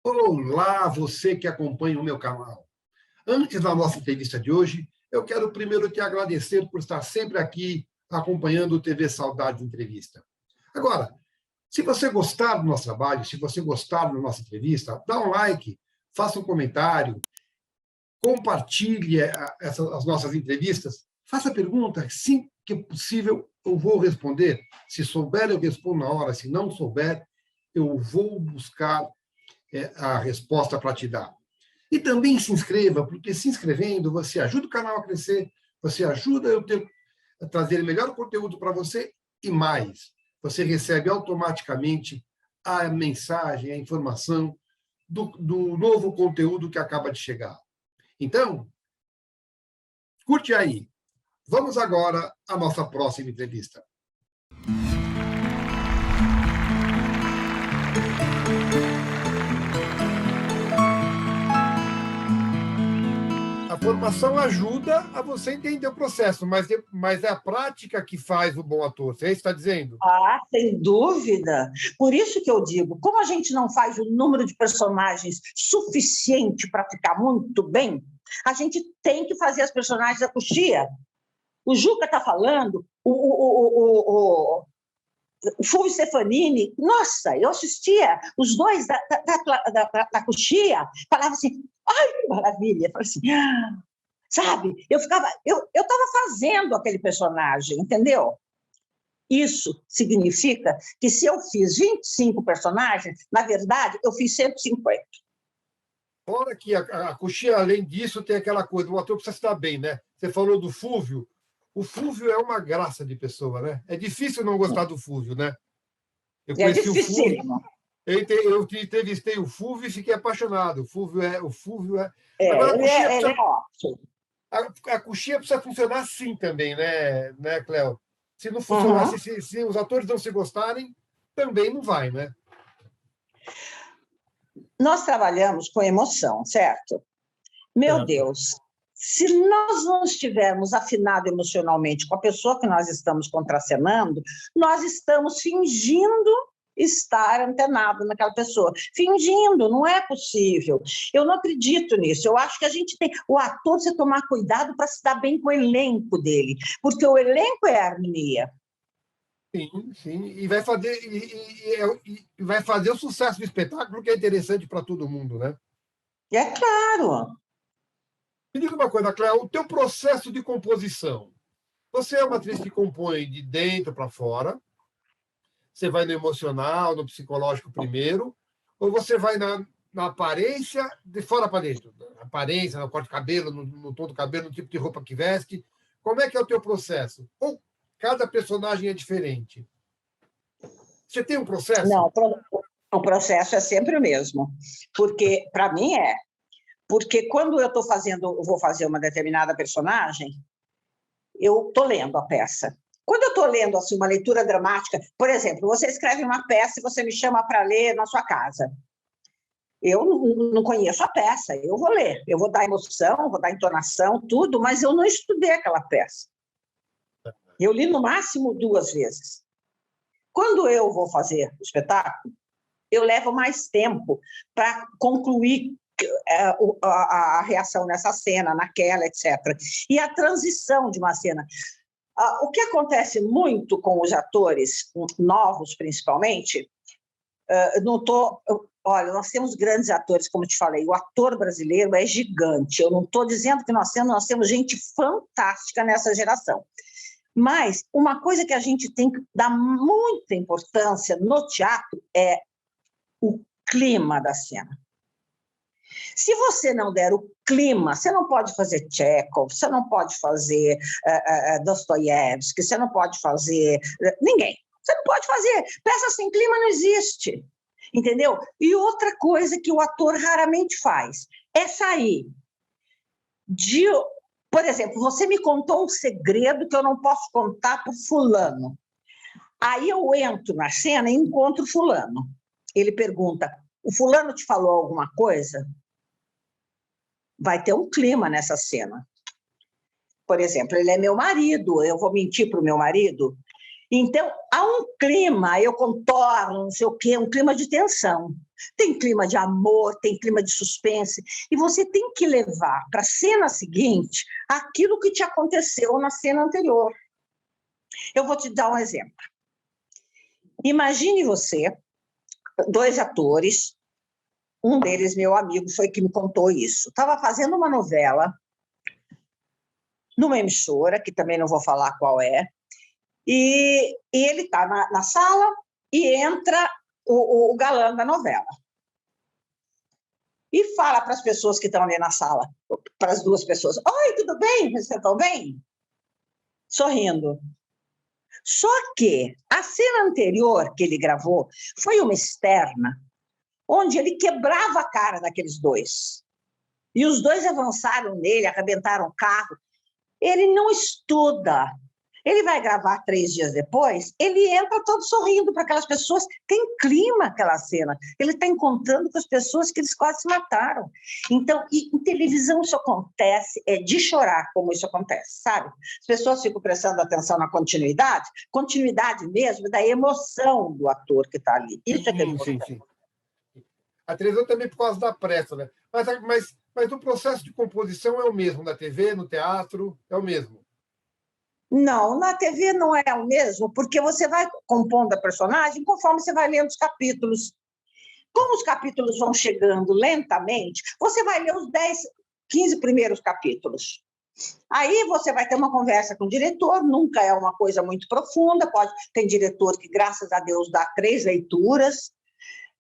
Olá, você que acompanha o meu canal. Antes da nossa entrevista de hoje, eu quero primeiro te agradecer por estar sempre aqui acompanhando o TV Saudade Entrevista. Agora, se você gostar do nosso trabalho, se você gostar da nossa entrevista, dá um like, faça um comentário, compartilhe as nossas entrevistas, faça perguntas, sim que é possível, eu vou responder. Se souber, eu respondo na hora, se não souber, eu vou buscar a resposta para te dar. E também se inscreva, porque se inscrevendo, você ajuda o canal a crescer, você ajuda a trazer melhor conteúdo para você e mais. Você recebe automaticamente a mensagem, a informação do novo conteúdo que acaba de chegar. Então, curte aí. Vamos agora à nossa próxima entrevista. A formação ajuda a você entender o processo, mas é a prática que faz o bom ator. Você está dizendo? Ah, sem dúvida. Por isso que eu digo, como a gente não faz o número de personagens suficiente para ficar muito bem, a gente tem que fazer as personagens da coxia. O Juca está falando, o Fulvio Stefanini, nossa, eu assistia os dois da coxia, falava assim, ai, que maravilha, eu falei assim, sabe, eu estava fazendo aquele personagem, entendeu? Isso significa que se eu fiz 25 personagens, na verdade, eu fiz 150. Fora que a coxia, além disso, tem aquela coisa, o ator precisa estar bem, né? Você falou do Fulvio, o Fulvio é uma graça de pessoa, né? É difícil não gostar do Fulvio, né? Eu conheci o Fulvio, eu entrevistei o Fulvio e fiquei apaixonado. O Fulvio é. Agora, ele é ótimo. A coxia precisa funcionar assim também, né, Cléo? Se não funcionar, se os atores não se gostarem, também não vai, né? Nós trabalhamos com emoção, certo? Meu Deus, se nós não estivermos afinados emocionalmente com a pessoa que nós estamos contracenando, nós estamos fingindo estar antenado naquela pessoa. Fingindo, não é possível. Eu não acredito nisso. Eu acho que a gente tem... O ator precisa tomar cuidado para se dar bem com o elenco dele, porque o elenco é a harmonia. Sim, sim. E vai fazer o sucesso do espetáculo, que é interessante para todo mundo, né? É claro. Me diga uma coisa, Cléo, o teu processo de composição. Você é uma atriz que compõe de dentro para fora, você vai no emocional, no psicológico primeiro, ou você vai na aparência, de fora para dentro? Na aparência, no corte de cabelo, no tom do cabelo, no tipo de roupa que veste. Como é que é o teu processo? Ou cada personagem é diferente? Você tem um processo? Não, o processo é sempre o mesmo. Porque, para mim, porque quando eu vou fazer uma determinada personagem, eu estou lendo a peça. Quando eu estou lendo assim, uma leitura dramática, por exemplo, você escreve uma peça e você me chama para ler na sua casa. Eu não conheço a peça, eu vou ler. Eu vou dar emoção, vou dar entonação, tudo, mas eu não estudei aquela peça. Eu li no máximo 2 vezes. Quando eu vou fazer o espetáculo, eu levo mais tempo para concluir a reação nessa cena, naquela, etc. E a transição de uma cena. O que acontece muito com os atores novos, principalmente, olha, nós temos grandes atores, como eu te falei, o ator brasileiro é gigante. Eu não estou dizendo que nós temos gente fantástica nessa geração. Mas uma coisa que a gente tem que dar muita importância no teatro é o clima da cena. Se você não der o clima, você não pode fazer Tchekhov, você não pode fazer Dostoiévski, você não pode fazer... Ninguém. Você não pode fazer. Peça sem clima não existe. Entendeu? E outra coisa que o ator raramente faz é sair de... Por exemplo, você me contou um segredo que eu não posso contar para o fulano. Aí eu entro na cena e encontro o fulano. Ele pergunta, o fulano te falou alguma coisa? Vai ter um clima nessa cena. Por exemplo, ele é meu marido, eu vou mentir para o meu marido? Então, há um clima, eu contorno, não sei o quê, um clima de tensão. Tem clima de amor, tem clima de suspense, e você tem que levar para a cena seguinte aquilo que te aconteceu na cena anterior. Eu vou te dar um exemplo. Imagine você, 2 atores, um deles, meu amigo, foi que me contou isso. Estava fazendo uma novela numa emissora, que também não vou falar qual é, e ele está na sala e entra o galã da novela. E fala para as pessoas que estão ali na sala, para as 2 pessoas: oi, tudo bem? Vocês estão bem? Sorrindo. Só que a cena anterior que ele gravou foi uma externa, onde ele quebrava a cara daqueles 2. E os 2 avançaram nele, arrebentaram o carro. Ele não estuda. Ele vai gravar 3 dias depois, ele entra todo sorrindo para aquelas pessoas. Tem clima aquela cena. Ele está encontrando com as pessoas que eles quase se mataram. Então, em televisão isso acontece, é de chorar como isso acontece, sabe? As pessoas ficam prestando atenção na continuidade mesmo da emoção do ator que está ali. Isso é que é importante. Sim. A televisão também por causa da pressa, né? Mas o processo de composição é o mesmo na TV, no teatro, é o mesmo. Não, na TV não é o mesmo, porque você vai compondo a personagem conforme você vai lendo os capítulos. Como os capítulos vão chegando lentamente, você vai ler os 10, 15 primeiros capítulos. Aí você vai ter uma conversa com o diretor, nunca é uma coisa muito profunda, tem diretor que, graças a Deus, dá 3 leituras,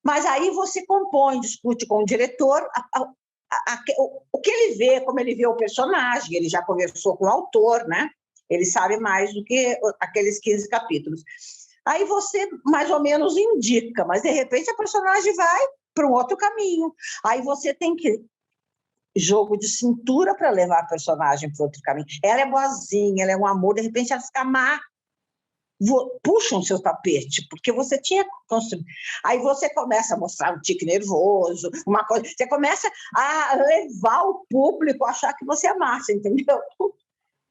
mas aí você compõe, discute com o diretor o que ele vê, como ele vê o personagem, ele já conversou com o autor, né? Ele sabe mais do que aqueles 15 capítulos. Aí você mais ou menos indica, mas de repente a personagem vai para um outro caminho. Aí você tem que jogo de cintura para levar a personagem para outro caminho. Ela é boazinha, ela é um amor, de repente ela fica má. Puxam o seu tapete, porque você tinha construído. Aí você começa a mostrar um tique nervoso, uma coisa. Você começa a levar o público a achar que você é massa, entendeu?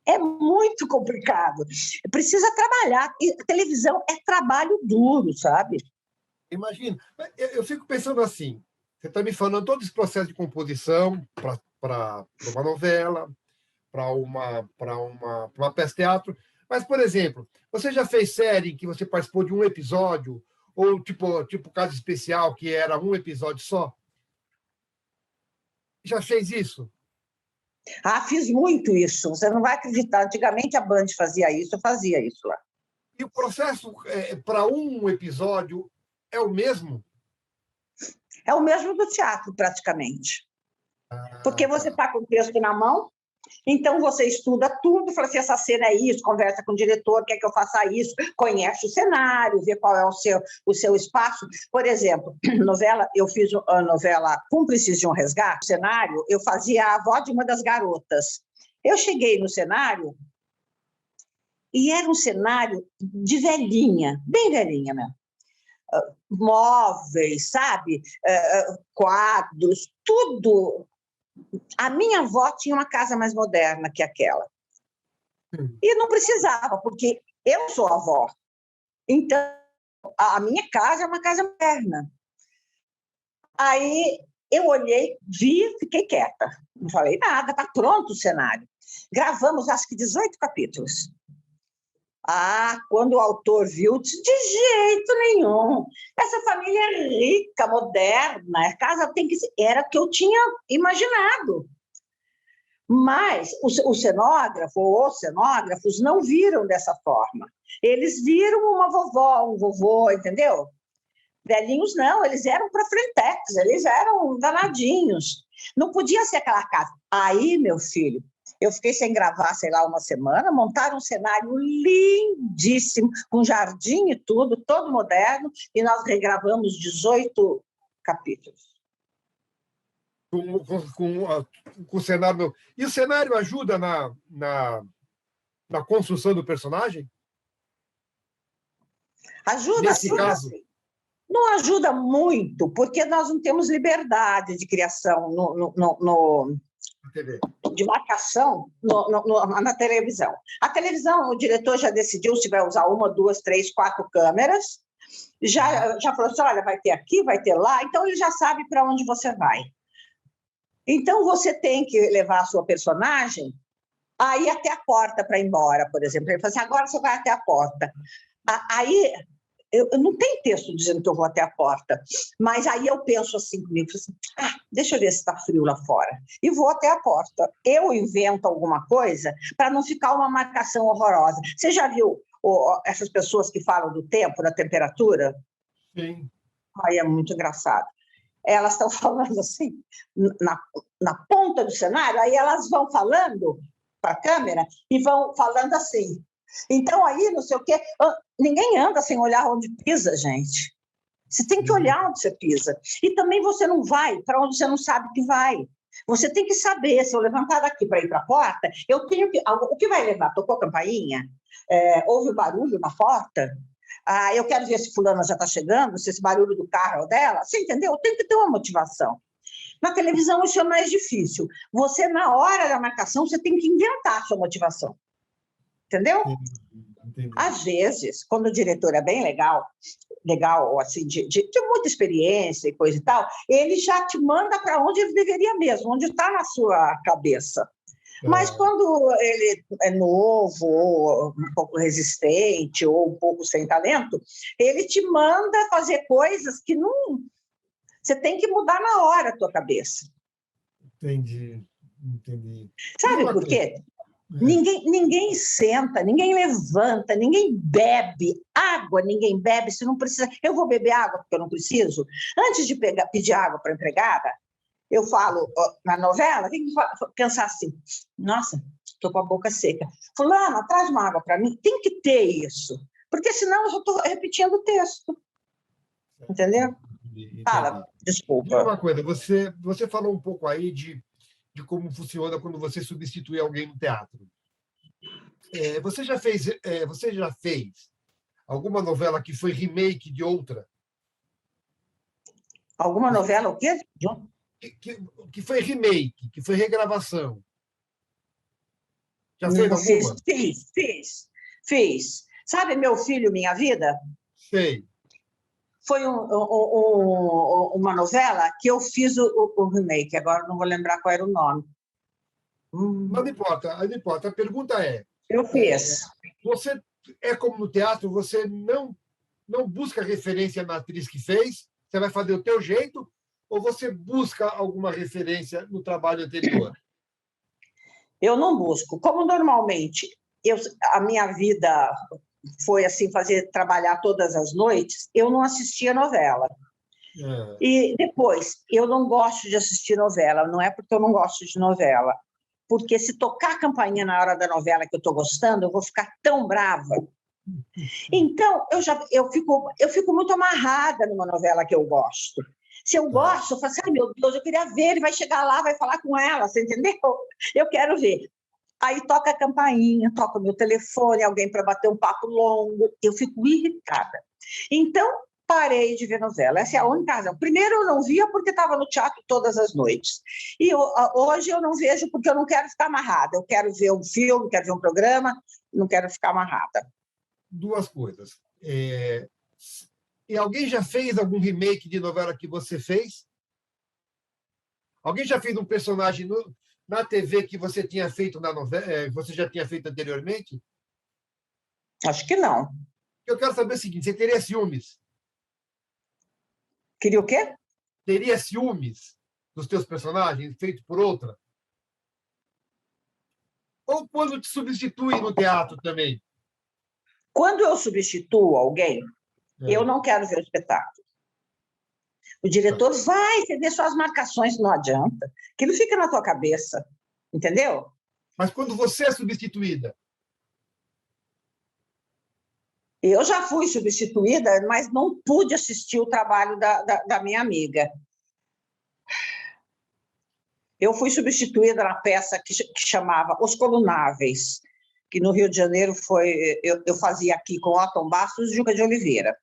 É muito complicado. Precisa trabalhar. E a televisão é trabalho duro, sabe? Imagina. Eu fico pensando assim, você está me falando todo esse processo de composição para uma novela, para uma peça de teatro, mas, por exemplo, você já fez série em que você participou de um episódio, ou tipo Caso Especial, que era um episódio só? Já fez isso? Fiz muito isso. Você não vai acreditar. Antigamente a Band fazia isso, eu fazia isso lá. E o processo para um episódio é o mesmo? É o mesmo do teatro, praticamente. Porque você está com o texto na mão, então você estuda tudo, fala assim, essa cena é isso, conversa com o diretor, quer que eu faça isso, conhece o cenário, vê qual é o seu espaço. Por exemplo, eu fiz a novela Cúmplices de um Resgate. No cenário, eu fazia a avó de uma das garotas. Eu cheguei no cenário e era um cenário de velhinha, bem velhinha mesmo. Móveis, sabe? Quadros, tudo. A minha avó tinha uma casa mais moderna que aquela. E não precisava, porque eu sou avó. Então, a minha casa é uma casa moderna. Aí eu olhei, vi, fiquei quieta. Não falei nada, está pronto o cenário. Gravamos, acho que 18 capítulos. Quando o autor viu, disse, de jeito nenhum. Essa família é rica, moderna, a casa tem que ser. Era o que eu tinha imaginado. Mas o cenógrafo ou os cenógrafos não viram dessa forma. Eles viram uma vovó, um vovô, entendeu? Velhinhos não, eles eram para frentex, eles eram danadinhos. Não podia ser aquela casa. Aí, meu filho, eu fiquei sem gravar, sei lá, uma semana, montaram um cenário lindíssimo, com jardim e tudo, todo moderno, e nós regravamos 18 capítulos. Com o cenário. E o cenário ajuda na construção do personagem? Ajuda, nesse caso? Não ajuda muito, porque nós não temos liberdade de criação TV. De marcação na televisão. A televisão, o diretor já decidiu se vai usar 1, 2, 3, 4 câmeras, já falou assim, olha, vai ter aqui, vai ter lá, então ele já sabe para onde você vai. Então, você tem que levar a sua personagem a ir até a porta para ir embora, por exemplo. Ele fala assim, agora você vai até a porta. Aí, eu não tem texto dizendo que eu vou até a porta, mas aí eu penso assim comigo, assim, deixa eu ver se está frio lá fora, e vou até a porta. Eu invento alguma coisa para não ficar uma marcação horrorosa. Você já viu essas pessoas que falam do tempo, da temperatura? Sim. Aí é muito engraçado. Elas estão falando assim, na ponta do cenário, aí elas vão falando para a câmera e vão falando assim. Então, aí, não sei o quê, ninguém anda sem olhar onde pisa, gente. Você tem que olhar onde você pisa. E também você não vai para onde você não sabe que vai. Você tem que saber, se eu levantar daqui para ir para a porta, eu tenho que... O que vai levar? Tocou a campainha? Houve barulho na porta? Eu quero ver se fulana já está chegando, se esse barulho do carro é o dela. Você entendeu? Tem que ter uma motivação. Na televisão, isso é mais difícil. Você, na hora da marcação, você tem que inventar a sua motivação. Entendeu? Entendi. Às vezes, quando o diretor é bem legal, assim, de muita experiência e coisa e tal, ele já te manda para onde ele deveria mesmo, onde está na sua cabeça. Mas quando ele é novo, ou um pouco resistente, ou um pouco sem talento, ele te manda fazer coisas que não... Você tem que mudar na hora a tua cabeça. Entendi. Sabe por quê? Ninguém senta, ninguém levanta, ninguém bebe água, ninguém bebe se não precisa. Eu vou beber água porque eu não preciso. Antes de pedir água para a empregada, eu falo na novela, tem que pensar assim, nossa, estou com a boca seca. Fulana, traz uma água para mim. Tem que ter isso, porque senão eu estou repetindo o texto. Entendeu? Entendi. Fala, desculpa. Diga uma coisa, você falou um pouco aí de como funciona quando você substitui alguém no teatro. Você já fez alguma novela que foi remake de outra? Alguma novela, o quê? Que foi remake, que foi regravação. Já Não fez alguma? Fiz. Sabe Meu Filho, Minha Vida? Sei. Foi uma novela que eu fiz o remake, agora não vou lembrar qual era o nome. Mas não importa. A pergunta é... Eu fiz. Você é como no teatro, você não busca referência na atriz que fez, você vai fazer o teu jeito, ou você busca alguma referência no trabalho anterior? Eu não busco. Como normalmente a minha vida foi assim, trabalhar todas as noites, eu não assistia novela. E depois, eu não gosto de assistir novela, não é porque eu não gosto de novela, porque se tocar a campainha na hora da novela que eu estou gostando, eu vou ficar tão brava. Então, eu fico muito amarrada numa novela que eu gosto. Se eu gosto, eu falo assim, ai meu Deus, eu queria ver, ele vai chegar lá, vai falar com ela, você entendeu? Eu quero ver. Aí toca a campainha, toca o meu telefone, alguém para bater um papo longo, eu fico irritada. Então, parei de ver novela, essa é a única razão. Primeiro, eu não via porque estava no teatro todas as noites. E hoje eu não vejo porque eu não quero ficar amarrada. Eu quero ver um filme, quero ver um programa, não quero ficar amarrada. Duas coisas. E alguém já fez algum remake de novela que você fez? Alguém já fez um personagem na TV que você tinha feito na novela, você já tinha feito anteriormente? Acho que não. Eu quero saber o seguinte, você teria ciúmes? Queria o quê? Teria ciúmes dos teus personagens feitos por outra? Ou quando te substitui no teatro também? Quando eu substituo alguém, eu não quero ver o espetáculo. O diretor vai ver suas marcações, não adianta. Aquilo fica na tua cabeça, entendeu? Mas quando você é substituída? Eu já fui substituída, mas não pude assistir o trabalho da minha amiga. Eu fui substituída na peça que chamava Os Colunáveis, que no Rio de Janeiro eu fazia aqui com Otton Bastos e Juca de Oliveira.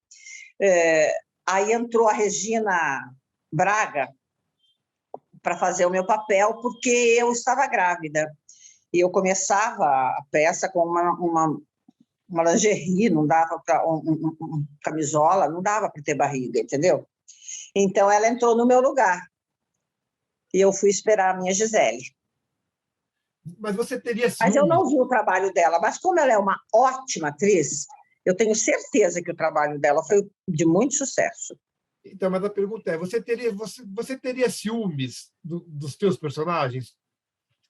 Aí entrou a Regina Braga para fazer o meu papel, porque eu estava grávida. E eu começava a peça com uma lingerie, não dava para camisola, não dava para ter barriga, entendeu? Então, ela entrou no meu lugar. E eu fui esperar a minha Gisele. Mas você teria Mas eu ciúmes? não vi o trabalho dela. Mas como ela é uma ótima atriz, eu tenho certeza que o trabalho dela foi de muito sucesso. Então, mas a pergunta é, você teria ciúmes dos teus personagens?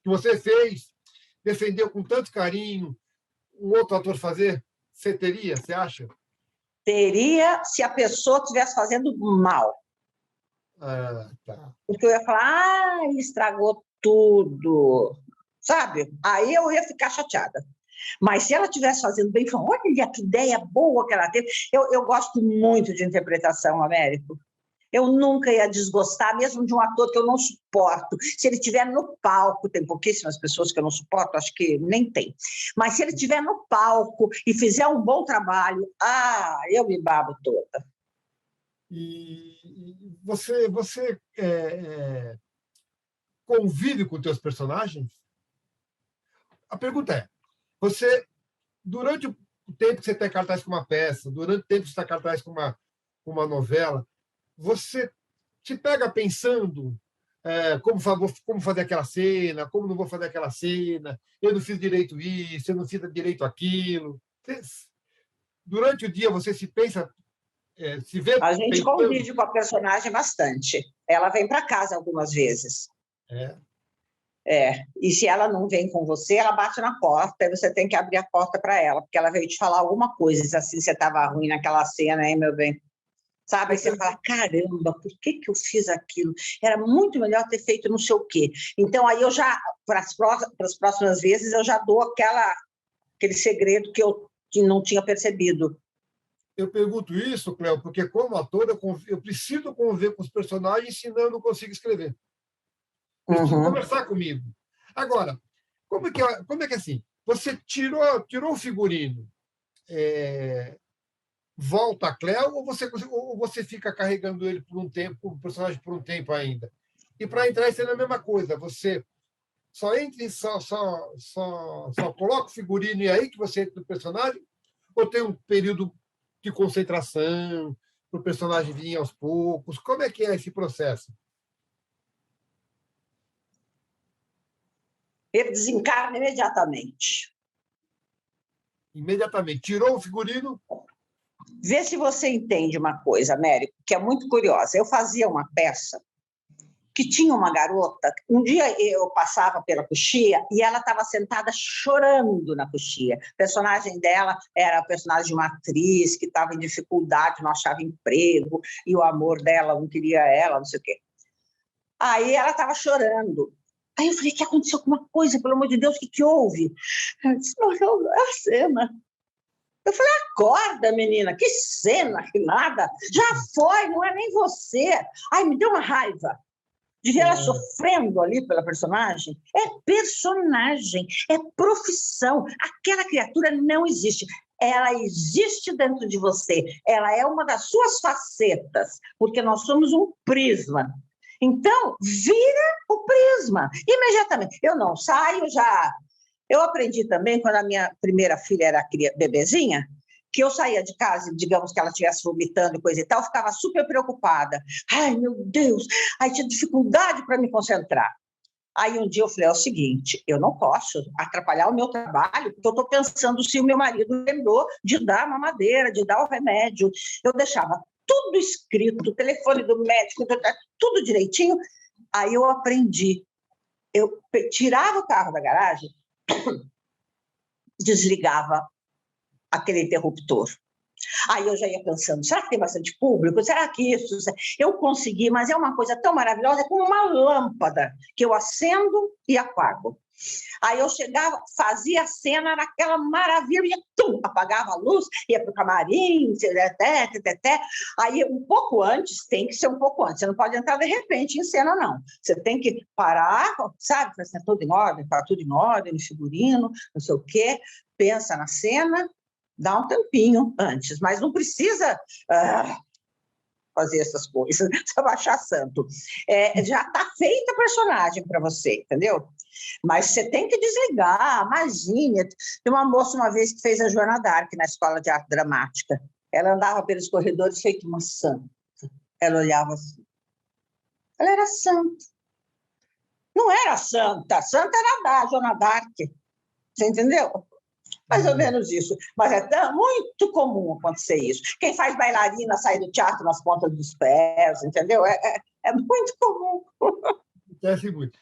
Que você fez, defendeu com tanto carinho, um outro ator fazer? Você teria, você acha? Teria se a pessoa estivesse fazendo mal. Ah, tá. Porque eu ia falar, estragou tudo, sabe? Aí eu ia ficar chateada. Mas se ela estivesse fazendo bem, falando, olha que ideia boa que ela teve. Eu gosto muito de interpretação, Américo. Eu nunca ia desgostar, mesmo de um ator que eu não suporto. Se ele estiver no palco, tem pouquíssimas pessoas que eu não suporto, acho que nem tem. Mas se ele estiver no palco e fizer um bom trabalho, eu me babo toda. E você convive com teus personagens? A pergunta é, você, durante o tempo que você está em cartaz com uma peça, durante o tempo que você está em cartaz com uma novela, você te pega pensando como fazer aquela cena, como não vou fazer aquela cena, eu não fiz direito isso, eu não fiz direito aquilo. Durante o dia você se pensa, se vê A gente pensando. convive com a personagem bastante. Ela vem para casa algumas vezes. E se ela não vem com você, ela bate na porta e você tem que abrir a porta para ela, porque ela veio te falar alguma coisa, diz assim, você estava ruim naquela cena, hein, meu bem? Sabe? Aí você fala, caramba, por que eu fiz aquilo? Era muito melhor ter feito não sei o quê. Então, aí eu já, para as próximas vezes, eu já dou aquele segredo que não tinha percebido. Eu pergunto isso, Cléo, porque como ator eu preciso conviver com os personagens, senão eu não consigo escrever. Eles precisam conversar comigo. Agora, como é que assim? Você tirou o figurino, volta a Cléo, ou você fica carregando ele por um tempo, o personagem por um tempo ainda? E para entrar, isso é a mesma coisa. Você só entra e só coloca o figurino e aí que você entra no personagem? Ou tem um período de concentração para o personagem vir aos poucos? Como é que é esse processo? Ele desencarna imediatamente. Imediatamente. Tirou o figurino? Vê se você entende uma coisa, Américo, que é muito curiosa. Eu fazia uma peça que tinha uma garota. Um dia eu passava pela coxia e ela estava sentada chorando na coxia. O personagem dela era o personagem de uma atriz que estava em dificuldade, não achava emprego, e o amor dela não queria ela, não sei o quê. Aí ela estava chorando. Aí eu falei, que aconteceu alguma coisa, pelo amor de Deus, o que houve? Ela disse, não, é a cena. Eu falei, acorda, menina, que cena, que nada. Já foi, não é nem você. Ai, me deu uma raiva de ver ela sofrendo ali pela personagem. É personagem, é profissão. Aquela criatura não existe. Ela existe dentro de você. Ela é uma das suas facetas, porque nós somos um prisma. Então, vira o prisma, imediatamente. Eu não saio já. Eu aprendi também, quando a minha primeira filha era bebezinha, que eu saía de casa, digamos que ela estivesse vomitando e coisa e tal, eu ficava super preocupada. Ai, meu Deus! Aí tinha dificuldade para me concentrar. Aí um dia eu falei, é o seguinte, eu não posso atrapalhar o meu trabalho, porque eu estou pensando se o meu marido lembrou de dar a mamadeira, de dar o remédio. Eu deixava tudo escrito, o telefone do médico, tudo direitinho. Aí eu aprendi. Eu tirava o carro da garagem, desligava aquele interruptor. Aí eu já ia pensando, será que tem bastante público? Será que isso? Eu consegui, mas é uma coisa tão maravilhosa, é como uma lâmpada que eu acendo e apago. Aí eu chegava, fazia a cena naquela maravilha, apagava a luz, ia para o camarim, aí um pouco antes, tem que ser um pouco antes, você não pode entrar de repente em cena, não. Você tem que parar, sabe, está tudo em ordem, está tudo em ordem, no figurino, não sei o quê, pensa na cena, dá um tempinho antes, mas não precisa fazer essas coisas, não precisa baixar santo. Já está feita a personagem para você, entendeu? Mas você tem que desligar, imagina. Tem uma moça uma vez que fez a Joana d'Arc na Escola de Arte Dramática. Ela andava pelos corredores feito uma santa. Ela olhava assim. Ela era santa. Não era santa. Santa era a Joana d'Arc. Você entendeu? Mais ou menos isso. Mas é muito comum acontecer isso. Quem faz bailarina sai do teatro nas pontas dos pés, entendeu? É muito comum. Acontece muito.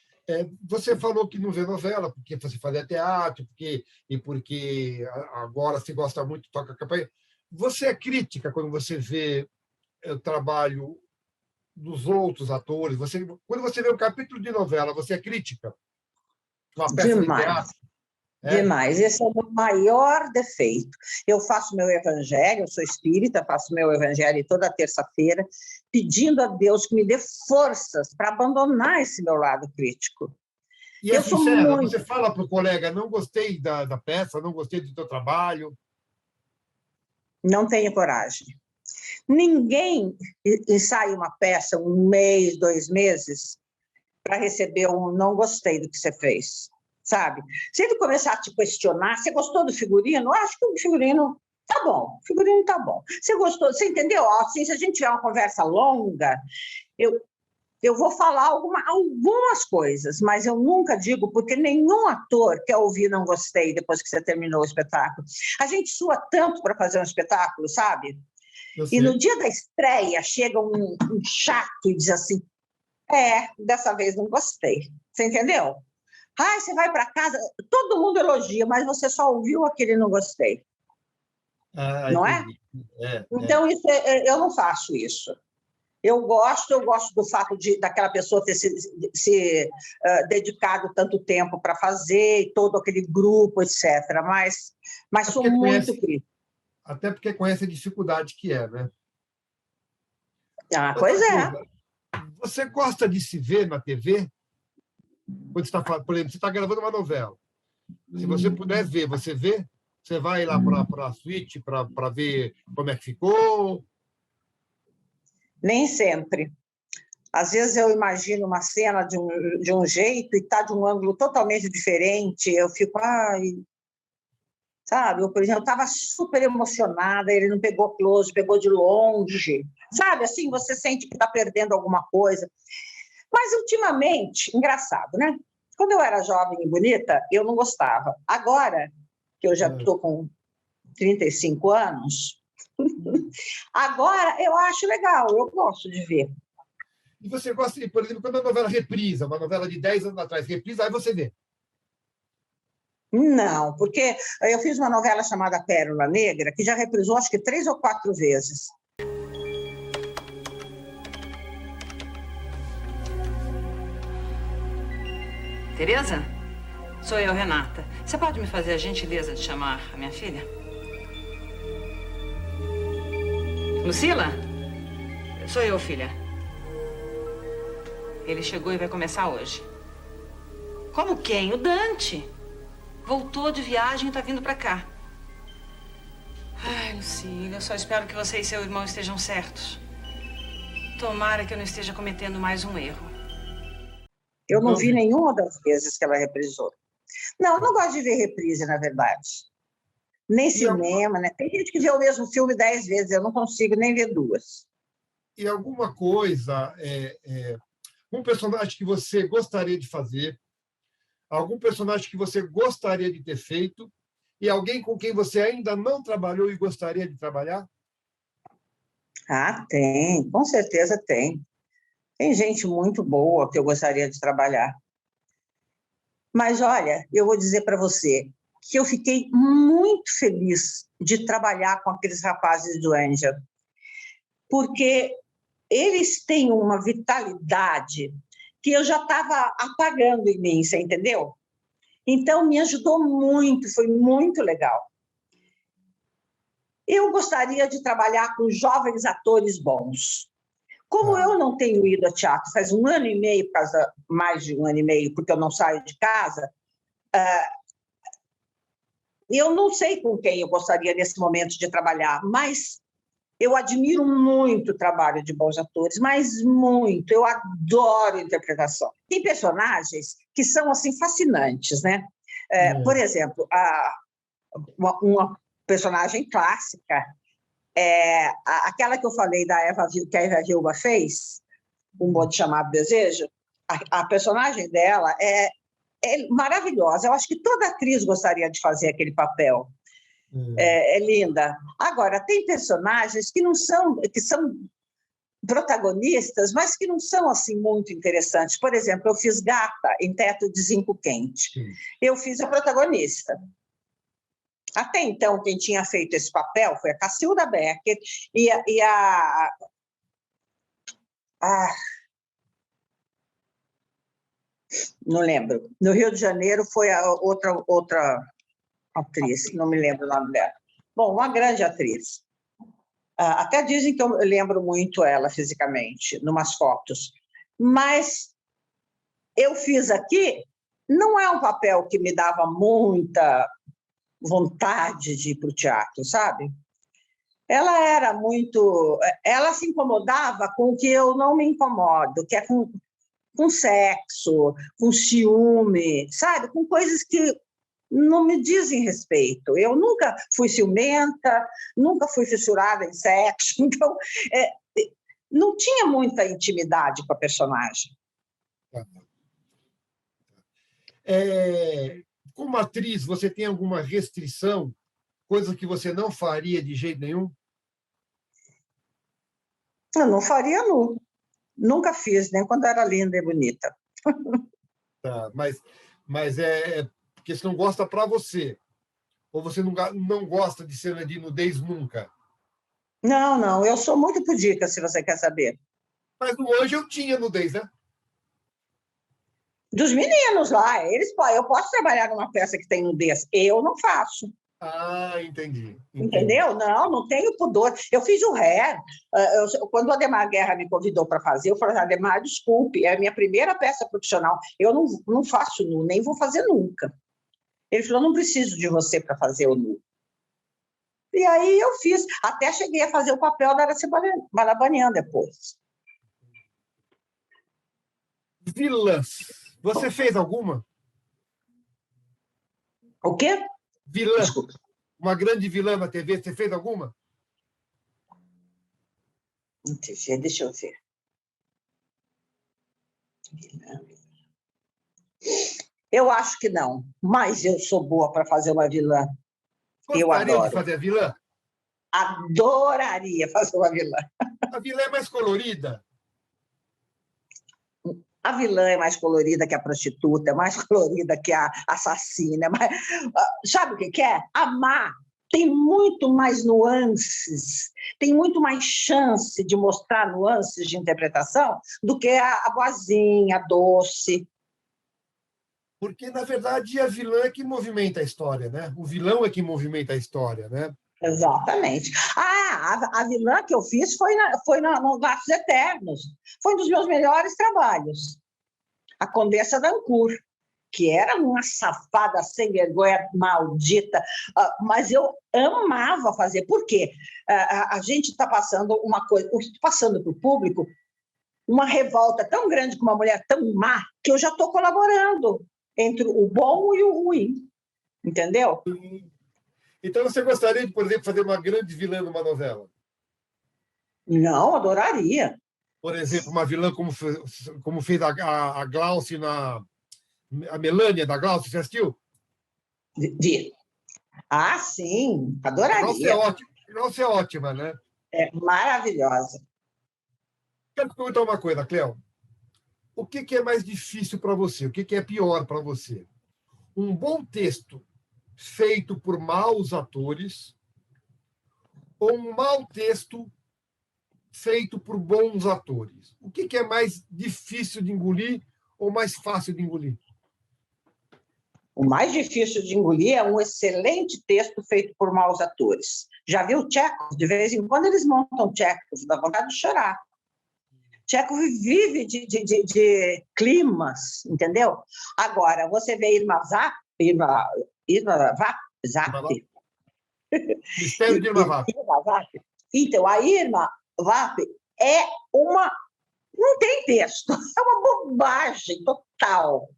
Você falou que não vê novela, porque você fazia teatro, porque agora você gosta muito, toca campanha. Você é crítica quando você vê o trabalho dos outros atores? Quando você vê um capítulo de novela, você é crítica? Uma peça de Demais. teatro? Demais. Esse é o meu maior defeito. Eu faço meu evangelho, eu sou espírita, faço meu evangelho toda terça-feira, pedindo a Deus que me dê forças para abandonar esse meu lado crítico. E é sincera, você fala para o colega, não gostei da peça, não gostei do teu trabalho. Não tenho coragem. Ninguém ensaia uma peça 1 mês, 2 meses, para receber um não gostei do que você fez. Sabe? Se ele começar a te questionar, você gostou do figurino? Acho que o figurino tá bom, o figurino tá bom. Você gostou? Você entendeu? Assim, se a gente tiver uma conversa longa, eu vou falar algumas coisas, mas eu nunca digo, porque nenhum ator quer ouvir não gostei depois que você terminou o espetáculo. A gente sua tanto para fazer um espetáculo, sabe? E no dia da estreia chega um chato e diz assim, dessa vez não gostei. Você entendeu? Você vai para casa, todo mundo elogia, mas você só ouviu aquele não gostei. Não entendi. Então, eu não faço isso. Eu gosto do fato daquela pessoa ter se dedicado tanto tempo para fazer, e todo aquele grupo, etc. Mas sou muito crítica. Até porque conhece a dificuldade que é, né? Pois é. Você gosta de se ver na TV? Quando você está, por exemplo, você está gravando uma novela. Se você puder ver, você vê? Você vai lá para a suíte para ver como é que ficou? Nem sempre. Às vezes eu imagino uma cena de um jeito e está de um ângulo totalmente diferente. Eu fico, sabe? Eu, por exemplo, estava super emocionada, ele não pegou close, pegou de longe. Sabe, assim, você sente que está perdendo alguma coisa. Mas, ultimamente, engraçado, né? Quando eu era jovem e bonita, eu não gostava. Agora, que eu já estou com 35 anos, agora eu acho legal, eu gosto de ver. E você gosta, por exemplo, quando a novela reprisa, uma novela de 10 anos atrás, reprisa, aí você vê? Não, porque eu fiz uma novela chamada Pérola Negra, que já reprisou acho que 3 ou 4 vezes. Tereza? Sou eu, Renata. Você pode me fazer a gentileza de chamar a minha filha? Lucila? Sou eu, filha. Ele chegou e vai começar hoje. Como quem? O Dante. Voltou de viagem e tá vindo pra cá. Ai, Lucila, eu só espero que você e seu irmão estejam certos. Tomara que eu não esteja cometendo mais um erro. Eu não vi nenhuma das vezes que ela reprisou. Não gosto de ver reprise, na verdade. Nem cinema, né? Tem gente que vê o mesmo filme 10 vezes, eu não consigo nem ver 2. E alguma coisa, um personagem que você gostaria de fazer, algum personagem que você gostaria de ter feito, e alguém com quem você ainda não trabalhou e gostaria de trabalhar? Tem, com certeza tem. Tem gente muito boa que eu gostaria de trabalhar. Mas, olha, eu vou dizer para você que eu fiquei muito feliz de trabalhar com aqueles rapazes do Angel, porque eles têm uma vitalidade que eu já estava apagando em mim, você entendeu? Então, me ajudou muito, foi muito legal. Eu gostaria de trabalhar com jovens atores bons. Como eu não tenho ido ao teatro faz 1 ano e meio, mais de 1 ano e meio, porque eu não saio de casa, eu não sei com quem eu gostaria nesse momento de trabalhar, mas Eu admiro muito o trabalho de bons atores, mas muito. Eu adoro interpretação. Tem personagens que são assim fascinantes, né? Por exemplo, uma personagem clássica, aquela que eu falei que a Eva Vilma fez, Um Modo Chamado Desejo. A personagem dela é maravilhosa. Eu acho que toda atriz gostaria de fazer aquele papel. É linda. Agora, tem personagens que são protagonistas, mas que não são assim muito interessantes. Por exemplo, eu fiz Gata em Teto de Zinco Quente. Sim. Eu fiz a protagonista. Até então, quem tinha feito esse papel foi a Cacilda Becker e não lembro. No Rio de Janeiro foi a outra atriz, não me lembro o nome dela. Bom, uma grande atriz. Até dizem que eu lembro muito ela fisicamente, numas fotos. Mas eu fiz aqui, não é um papel que me dava muita vontade de ir para o teatro, sabe? Ela se incomodava com o que eu não me incomodo, que é com sexo, com ciúme, sabe? Com coisas que não me dizem respeito. Eu nunca fui ciumenta, nunca fui fissurada em sexo, então não tinha muita intimidade com a personagem. Como atriz, você tem alguma restrição? Coisa que você não faria de jeito nenhum? Eu não faria nu. Nunca fiz, nem quando era linda e bonita. Tá, mas porque você não gosta para você. Ou você não gosta de cena de nudez nunca? Não, eu sou muito pudica, se você quer saber. Mas no Hoje eu tinha nudez, né? Dos meninos lá, eu posso trabalhar numa peça que tem nudez, eu não faço. Entendi. Entendeu? Não tenho pudor. Eu fiz o Hair. Quando o Adhemar Guerra me convidou para fazer, eu falei, Adhemar, desculpe, é a minha primeira peça profissional, eu não faço nu, nem vou fazer nunca. Ele falou, não preciso de você para fazer o nu. E aí eu fiz, até cheguei a fazer o papel da Aracy Balabanian depois. Vilãs. Você fez alguma? O quê? Vilã. Desculpa. Uma grande vilã na TV, você fez alguma? Na TV, deixa eu ver. Eu acho que não, mas eu sou boa para fazer uma vilã. Eu adoro. De fazer a vilã? Adoraria fazer uma vilã. A vilã é mais colorida? A vilã é mais colorida que a prostituta, é mais colorida que a assassina. Sabe o que é? Amar tem muito mais nuances, tem muito mais chance de mostrar nuances de interpretação do que a boazinha, a doce. Porque, na verdade, a vilã é que movimenta a história, né? O vilão é que movimenta a história, né? Exatamente. A vilã que eu fiz foi no Laços Eternos. Foi um dos meus melhores trabalhos. A Condessa Dancourt, que era uma safada sem vergonha, maldita, mas eu amava fazer. Por quê? A gente está passando uma coisa, passando para o público uma revolta tão grande com uma mulher tão má, que eu já estou colaborando entre o bom e o ruim. Entendeu? Então, você gostaria de, por exemplo, fazer uma grande vilã numa novela? Não, adoraria. Por exemplo, uma vilã como fez a Glauce a Melânia da Glauce, você assistiu? Vi. Sim, adoraria. A Glauce é ótima, né? É maravilhosa. Quero te perguntar uma coisa, Cléo. O que é mais difícil para você? O que é pior para você? Um bom texto feito por maus atores ou um mau texto feito por bons atores? O que é mais difícil de engolir ou mais fácil de engolir? O mais difícil de engolir é um excelente texto feito por maus atores. Já viu Tchekhov? De vez em quando eles montam Tchekhov, dá vontade de chorar. Tchekhov vive de climas, entendeu? Agora, você vê Irma Zap, Mistério de Irma Vap. Então, a Irma Vap é uma... Não tem texto, é uma bobagem total.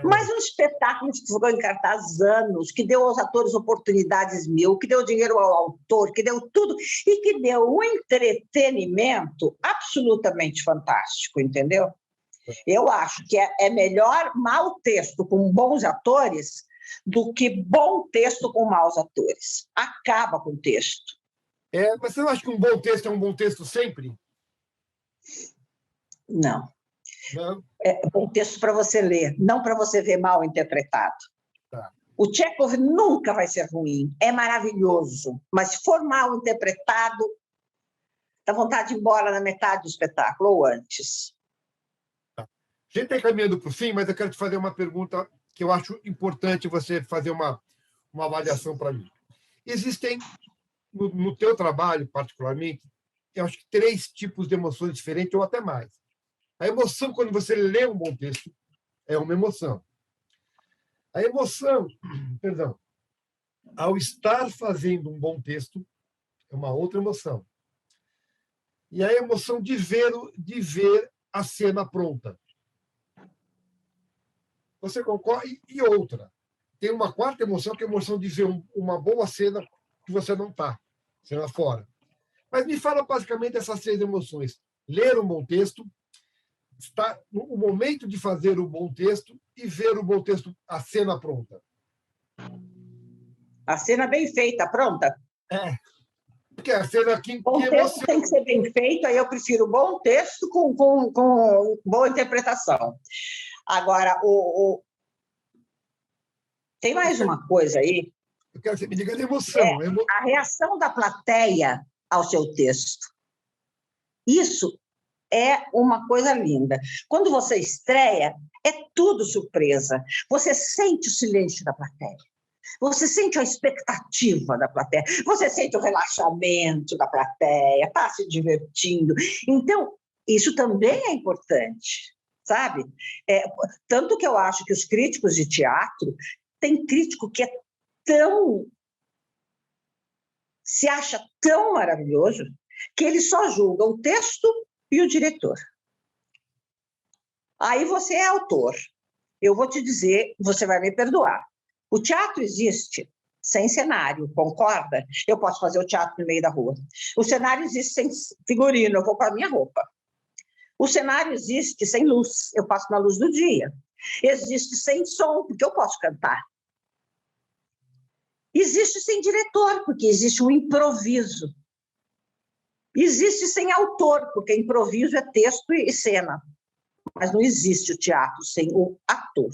Mas um espetáculo que ficou em cartaz anos, que deu aos atores oportunidades mil, que deu dinheiro ao autor, que deu tudo, e que deu um entretenimento absolutamente fantástico, entendeu? Eu acho que é melhor mau texto com bons atores do que bom texto com maus atores. Acaba com o texto. Mas você não acha que um bom texto é um bom texto sempre? Não. Não? É bom texto para você ler, não para você ver mal interpretado. Tá. O Tchekhov nunca vai ser ruim, é maravilhoso, mas se for mal interpretado, dá vontade de ir embora na metade do espetáculo ou antes. Tá. A gente está caminhando para o fim, mas eu quero te fazer uma pergunta que eu acho importante você fazer uma avaliação para mim. Existem, no teu trabalho, particularmente, eu acho que 3 tipos de emoções diferentes, ou até mais. A emoção, quando você lê um bom texto, é uma emoção. A emoção, perdão, ao estar fazendo um bom texto, é uma outra emoção. E a emoção de ver a cena pronta. Você concorda? E outra. Tem uma quarta emoção, que é a emoção de ver uma boa cena que você não está, cena fora. Mas me fala basicamente essas 3 emoções. Ler um bom texto, está no momento de fazer o bom texto e ver o bom texto, a cena pronta. A cena bem feita, pronta. Porque a cena que bom texto tem que ser bem feito, aí eu prefiro bom texto com boa interpretação. Agora, tem mais uma coisa aí. Eu quero que você me diga a emoção. A reação da plateia ao seu texto. Isso é uma coisa linda. Quando você estreia, é tudo surpresa. Você sente o silêncio da plateia. Você sente a expectativa da plateia. Você sente o relaxamento da plateia, está se divertindo. Então, isso também é importante, sabe? Tanto que eu acho que os críticos de teatro, tem crítico que se acha tão maravilhoso que ele só julga o texto e o diretor. Aí você é autor. Eu vou te dizer, você vai me perdoar. O teatro existe sem cenário, concorda? Eu posso fazer o teatro no meio da rua. O cenário existe sem figurino, eu vou com a minha roupa. O cenário existe sem luz, eu passo na luz do dia. Existe sem som, porque eu posso cantar. Existe sem diretor, porque existe um improviso. Existe sem autor, porque improviso é texto e cena. Mas não existe o teatro sem o ator.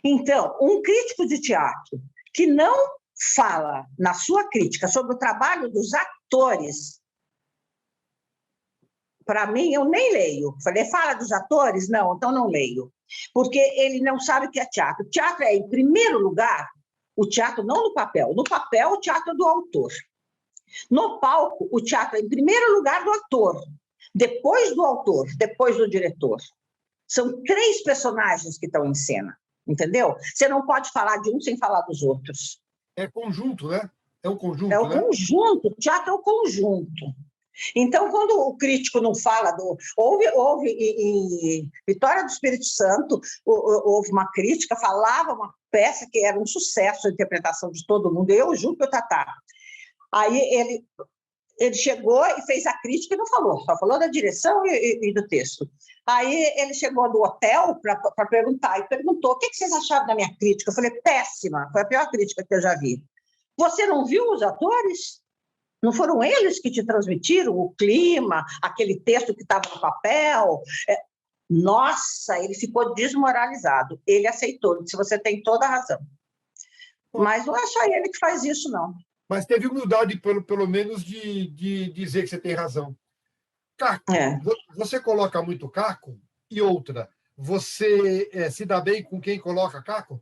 Então, um crítico de teatro que não fala na sua crítica sobre o trabalho dos atores, para mim, eu nem leio. Falei, fala dos atores? Não, então não leio. Porque ele não sabe o que é teatro. O teatro é, em primeiro lugar, o teatro não no papel. No papel, o teatro é do autor. No palco, o teatro é, em primeiro lugar, do ator. Depois do autor, depois do diretor. São 3 personagens que estão em cena, entendeu? Você não pode falar de um sem falar dos outros. É conjunto, né? É um conjunto, É o conjunto, o teatro é o conjunto. Então, quando o crítico não fala do... Houve em Vitória do Espírito Santo, houve uma crítica, falava uma peça que era um sucesso, a interpretação de todo mundo, eu, Júlio e o Tatá. Aí ele chegou e fez a crítica e não falou, só falou da direção e do texto. Aí ele chegou do hotel para perguntar, e perguntou, o que vocês acharam da minha crítica? Eu falei, péssima, foi a pior crítica que eu já vi. Você não viu os atores? Não foram eles que te transmitiram o clima, aquele texto que estava no papel? Nossa, ele ficou desmoralizado. Ele aceitou, disse, você tem toda a razão. Mas não é só ele que faz isso, não. Mas teve humildade, pelo menos, de dizer que você tem razão. Caco, você coloca muito caco? E outra, você se dá bem com quem coloca caco?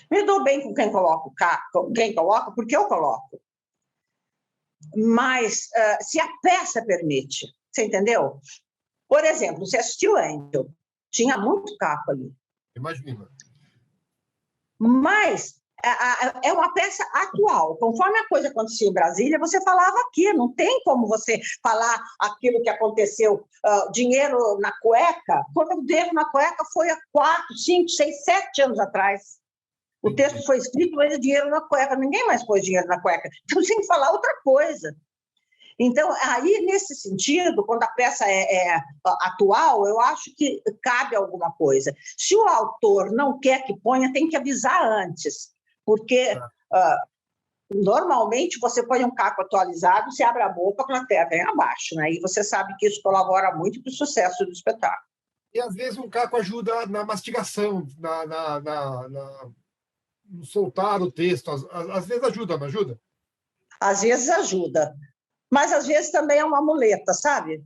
Me dou bem com quem coloca caco, porque eu coloco. Mas se a peça permite, você entendeu? Por exemplo, você assistiu Angel, tinha muito caco ali. Imagina. Mas É uma peça atual. Conforme a coisa acontecia em Brasília, você falava aqui, não tem como você falar aquilo que aconteceu, dinheiro na cueca. Quando o dinheiro na cueca foi há 4, 5, 6, 7 anos atrás. O texto foi escrito, mas dinheiro na cueca. Ninguém mais pôs dinheiro na cueca. Então, tem que falar outra coisa. Então, aí, nesse sentido, quando a peça é atual, eu acho que cabe alguma coisa. Se o autor não quer que ponha, tem que avisar antes, porque normalmente você põe um caco atualizado, você abre a boca, a plateia vem abaixo, né? E você sabe que isso colabora muito para o sucesso do espetáculo. E, às vezes, um caco ajuda na mastigação, no soltar o texto. Às vezes ajuda, não ajuda? Às vezes ajuda. Mas, às vezes, também é uma muleta, sabe?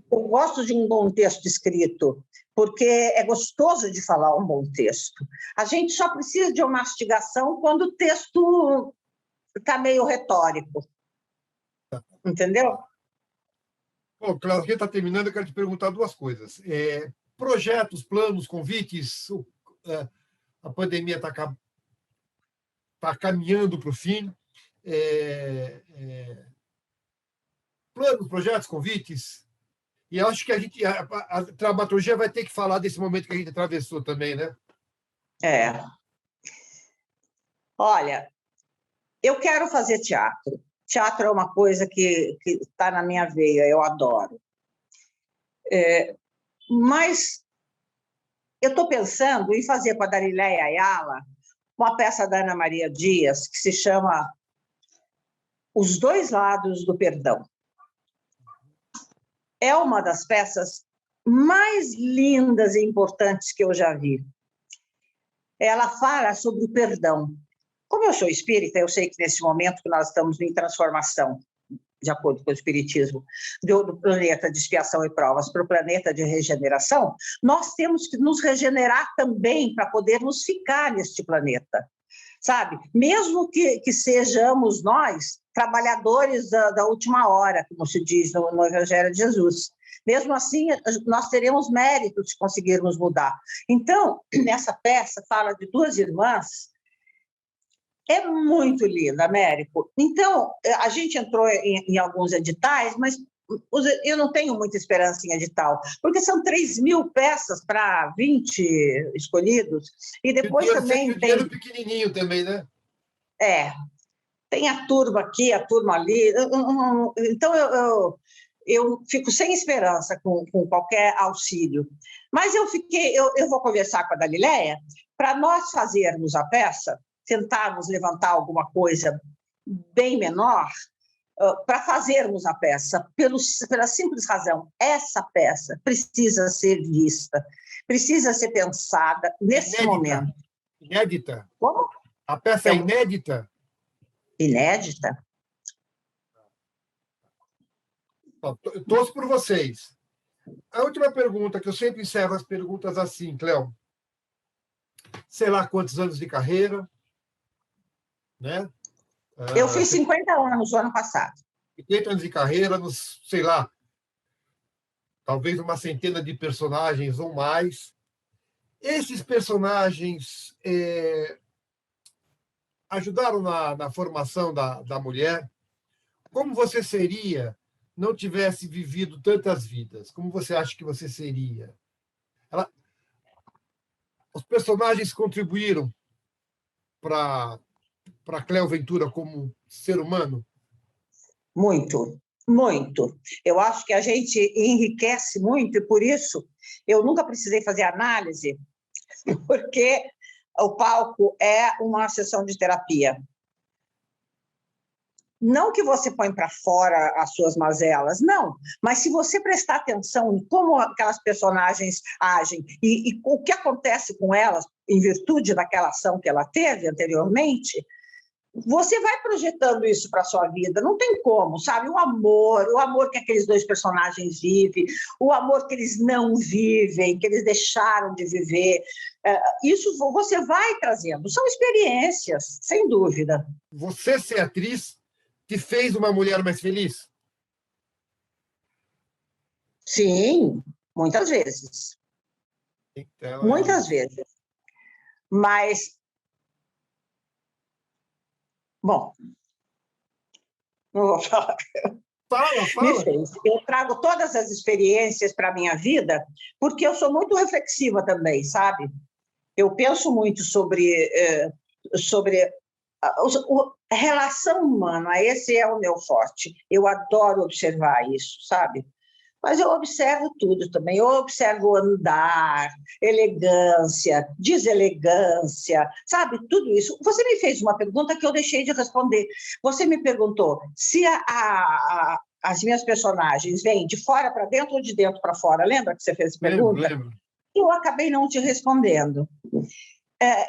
Eu gosto de um bom texto escrito, porque é gostoso de falar um bom texto. A gente só precisa de uma mastigação quando o texto está meio retórico. Entendeu? Bom, Cláudia, a gente está terminando, eu quero te perguntar 2 coisas. Projetos, planos, convites, a pandemia está caminhando para o fim. Planos, projetos, convites. E acho que a dramaturgia vai ter que falar desse momento que a gente atravessou também, né? Olha, eu quero fazer teatro. Teatro é uma coisa que está na minha veia, eu adoro. Mas eu estou pensando em fazer com a Darileia Ayala uma peça da Ana Maria Dias que se chama Os Dois Lados do Perdão. É uma das peças mais lindas e importantes que eu já vi. Ela fala sobre o perdão. Como eu sou espírita, eu sei que nesse momento que nós estamos em transformação, de acordo com o espiritismo, do planeta de expiação e provas para o planeta de regeneração, nós temos que nos regenerar também para podermos ficar neste planeta, sabe? Mesmo que sejamos nós trabalhadores da última hora, como se diz no Evangelho de Jesus. Mesmo assim, nós teremos méritos se conseguirmos mudar. Então, essa peça fala de 2 irmãs. É muito linda, Américo. Então, a gente entrou em alguns editais, mas eu não tenho muita esperança em edital, porque são 3.000 peças para 20 escolhidos, e depois também tem... dinheiro pequenininho também, né? Tem a turma aqui, a turma ali. Então, eu fico sem esperança com qualquer auxílio. Mas eu vou conversar com a Dalileia para nós fazermos a peça, tentarmos levantar alguma coisa bem menor, para fazermos a peça, pela simples razão, essa peça precisa ser vista, precisa ser pensada nesse momento. Inédita? Como? A peça é inédita? Inédita? Eu torço por vocês. A última pergunta, que eu sempre encerro as perguntas assim, Cléo. Sei lá quantos anos de carreira, né? Eu fiz 50 anos no ano passado. 50 anos de carreira, nos, sei lá, talvez uma centena de personagens ou mais. Esses personagens ajudaram na formação da mulher. Como você seria não tivesse vivido tantas vidas? Como você acha que você seria? Os personagens contribuíram para Cléo Ventura como ser humano? Muito, muito. Eu acho que a gente enriquece muito e, por isso, eu nunca precisei fazer análise, porque o palco é uma sessão de terapia. Não que você põe para fora as suas mazelas, não. Mas se você prestar atenção em como aquelas personagens agem e o que acontece com elas em virtude daquela ação que ela teve anteriormente, você vai projetando isso para a sua vida. Não tem como, sabe? O amor que aqueles 2 personagens vivem, o amor que eles não vivem, que eles deixaram de viver, isso você vai trazendo. São experiências, sem dúvida. Você ser atriz te fez uma mulher mais feliz? Sim, muitas vezes. Então, muitas vezes. Mas Bom, não vou falar. Fala, fala. Eu trago todas as experiências para a minha vida, porque eu sou muito reflexiva também, sabe? Eu penso muito sobre a relação humana, esse é o meu forte. Eu adoro observar isso, sabe? Mas eu observo tudo também. Eu observo andar, elegância, deselegância, sabe? Tudo isso. Você me fez uma pergunta que eu deixei de responder. Você me perguntou se as minhas personagens vêm de fora para dentro ou de dentro para fora. Lembra que você fez essa pergunta? Lembro. Eu acabei não te respondendo.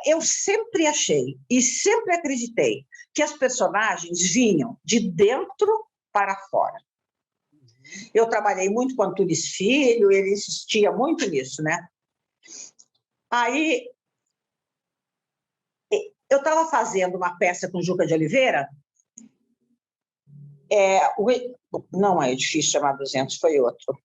Eu sempre achei e sempre acreditei que as personagens vinham de dentro para fora. Eu trabalhei muito com Antunes Filho, ele insistia muito nisso, né? Aí, eu estava fazendo uma peça com Juca de Oliveira, não é Edifício Chamado 200, foi outro.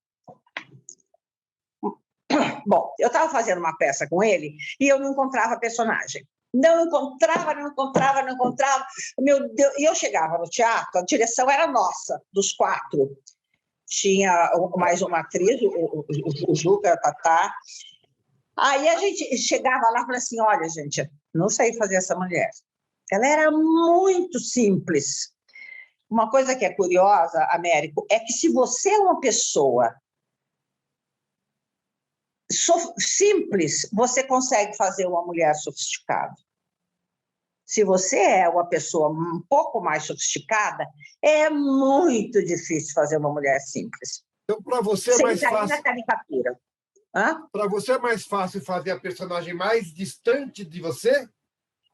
Bom, eu estava fazendo uma peça com ele e eu não encontrava personagem. Não encontrava. Meu Deus, e eu chegava no teatro, a direção era nossa, dos 4. Tinha mais uma atriz, o Juca, a Tatá. Aí a gente chegava lá e falava assim, olha, gente, não sei fazer essa mulher. Ela era muito simples. Uma coisa que é curiosa, Américo, é que se você é uma pessoa simples, você consegue fazer uma mulher sofisticada. Se você é uma pessoa um pouco mais sofisticada, é muito difícil fazer uma mulher simples. Então, para você é mais fácil. Na caricatura. Para você é mais fácil fazer a personagem mais distante de você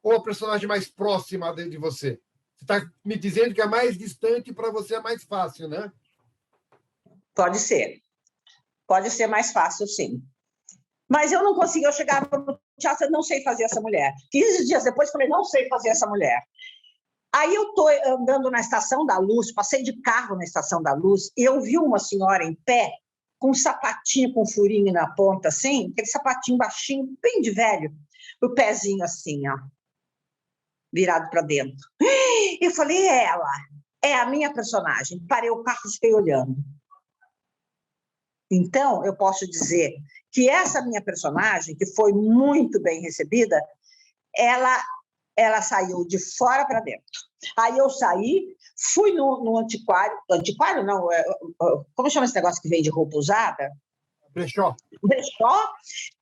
ou a personagem mais próxima de você? Você está me dizendo que a mais distante para você é mais fácil, né? Pode ser. Pode ser mais fácil, sim. Mas eu não conseguia, eu chegava no teatro, eu não sei fazer essa mulher. 15 dias depois, falei, não sei fazer essa mulher. Aí eu estou andando na Estação da Luz, passei de carro na Estação da Luz, e eu vi uma senhora em pé, com um sapatinho com furinho na ponta, assim, aquele sapatinho baixinho, bem de velho, o pezinho assim, ó, virado para dentro. Eu falei, ela, é a minha personagem. Parei o carro e fiquei olhando. Então, eu posso dizer que essa minha personagem, que foi muito bem recebida, ela saiu de fora para dentro. Aí eu saí, fui no antiquário não, como chama esse negócio que vende roupa usada? Brechó.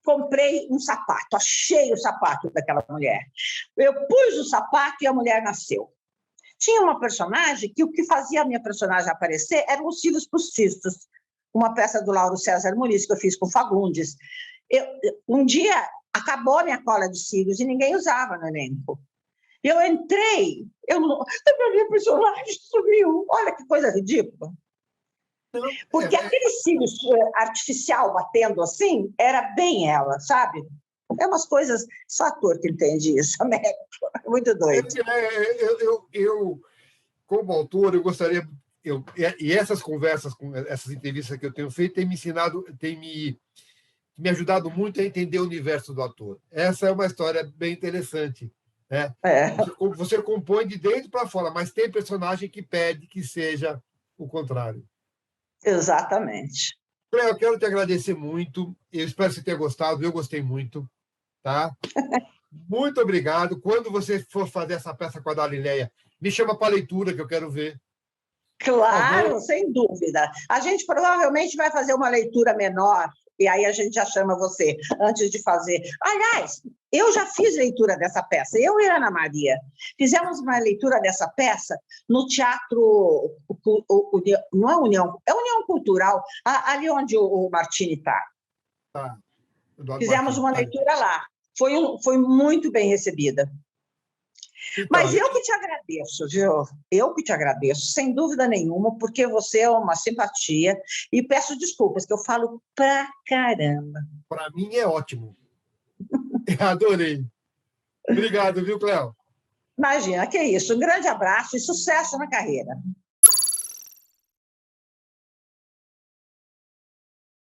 Comprei um sapato, achei o sapato daquela mulher. Eu pus o sapato e a mulher nasceu. Tinha uma personagem que o que fazia a minha personagem aparecer eram os cílios postiços, uma peça do Lauro César Muniz que eu fiz com Fagundes. Um dia acabou a minha cola de cílios e ninguém usava no elenco. Eu entrei, a minha personagem sumiu. Olha que coisa ridícula. Porque aquele cílios artificial batendo assim, era bem ela, sabe? É umas coisas, só ator que entende isso, Américo. É muito doido. Eu, como autor, eu gostaria... E essas conversas, essas entrevistas que eu tenho feito, têm me ensinado, têm me ajudado muito a entender o universo do ator. Essa é uma história bem interessante. Né? Você compõe de dentro para fora, mas tem personagem que pede que seja o contrário. Exatamente. Cléo, eu quero te agradecer muito. Eu espero que você tenha gostado. Eu gostei muito. Tá? Muito obrigado. Quando você for fazer essa peça com a Dalileia, me chama para a leitura, que eu quero ver. Claro, sem dúvida. A gente provavelmente vai fazer uma leitura menor, e aí a gente já chama você antes de fazer. Aliás, eu já fiz leitura dessa peça, eu e Ana Maria. Fizemos uma leitura dessa peça no Teatro... Não é União, é União Cultural, ali onde o Martini está. Fizemos uma leitura lá. Foi muito bem recebida. Então, mas eu que te agradeço, viu? Eu que te agradeço, sem dúvida nenhuma, porque você é uma simpatia e peço desculpas, que eu falo pra caramba. Para mim é ótimo. Adorei. Obrigado, viu, Cléo? Imagina, que isso. Um grande abraço e sucesso na carreira.